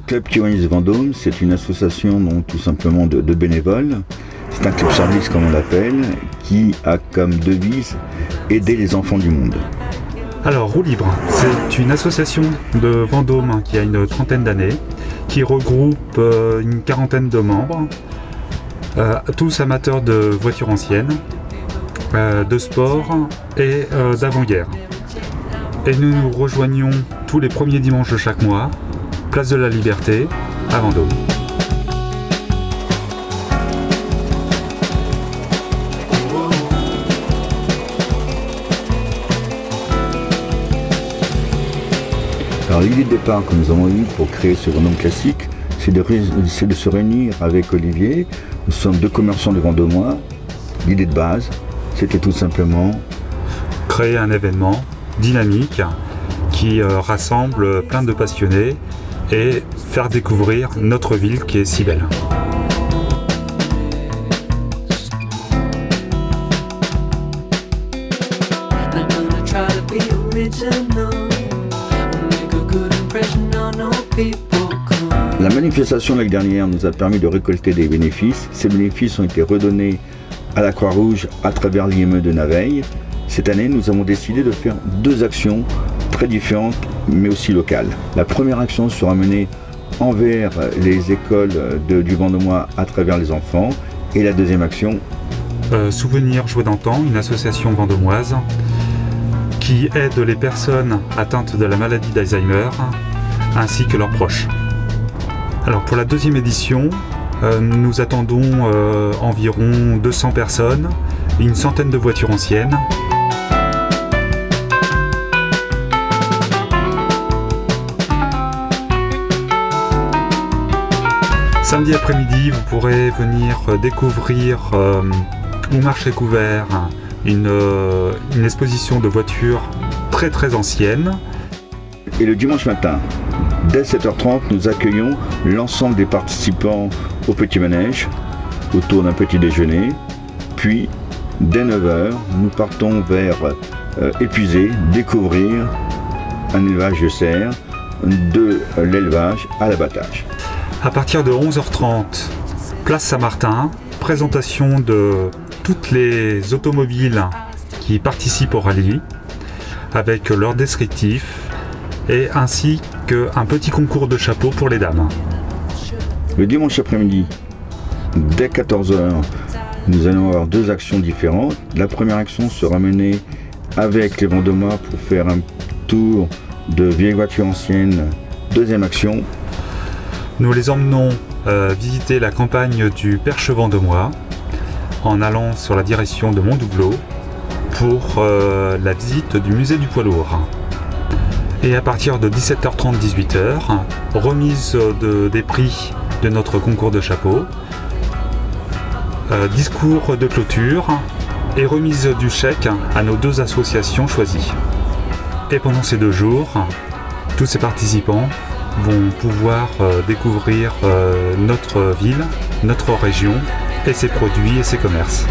Club Kiwanis Vendôme, c'est une association donc, tout simplement de bénévoles. C'est un club service comme on l'appelle, qui a comme devise aider les enfants du monde. Alors, Roue Libre, c'est une association de Vendôme qui a une trentaine d'années, qui regroupe une quarantaine de membres, tous amateurs de voitures anciennes, de sport et d'avant-guerre. Et nous nous rejoignons tous les premiers dimanches de chaque mois, place de la Liberté, à Vendôme. Alors l'idée de départ que nous avons eue pour créer ce Vendôme classique, c'est de se réunir avec Olivier. Nous sommes deux commerçants de Vendômois. L'idée de base, c'était tout simplement créer un événement dynamique qui rassemble plein de passionnés et faire découvrir notre ville qui est si belle. La manifestation de l'année dernière nous a permis de récolter des bénéfices. Ces bénéfices ont été redonnés à la Croix-Rouge à travers l'IME de Naveil. Cette année, nous avons décidé de faire deux actions très différentes, mais aussi locales. La première action sera menée envers les écoles du Vendômois à travers les enfants. Et la deuxième action... Souvenir Joie d'antan, une association vendômoise qui aide les personnes atteintes de la maladie d'Alzheimer ainsi que leurs proches. Alors pour la deuxième édition, nous attendons environ 200 personnes et une centaine de voitures anciennes. Samedi après-midi, vous pourrez venir découvrir au marché couvert une exposition de voitures très très anciennes. Et le dimanche matin, dès 7h30, nous accueillons l'ensemble des participants au petit manège, autour d'un petit déjeuner. Puis, dès 9h, nous partons vers Épuisé, découvrir un élevage de cerfs, de l'élevage à l'abattage. À partir de 11h30, place Saint-Martin, présentation de toutes les automobiles qui participent au rallye, avec leur descriptif, et ainsi qu'un petit concours de chapeaux pour les dames. Le dimanche après-midi, dès 14h, nous allons avoir deux actions différentes. La première action sera menée avec les Vendômois pour faire un tour de vieilles voitures anciennes. Deuxième action, nous les emmenons visiter la campagne du Perche vendômois en allant sur la direction de Montdoubleau pour la visite du musée du poids lourd. Et à partir de 17h30-18h, remise des prix de notre concours de chapeaux, discours de clôture et remise du chèque à nos deux associations choisies. Et pendant ces 2 jours, tous ces participants vont pouvoir découvrir notre ville, notre région et ses produits et ses commerces.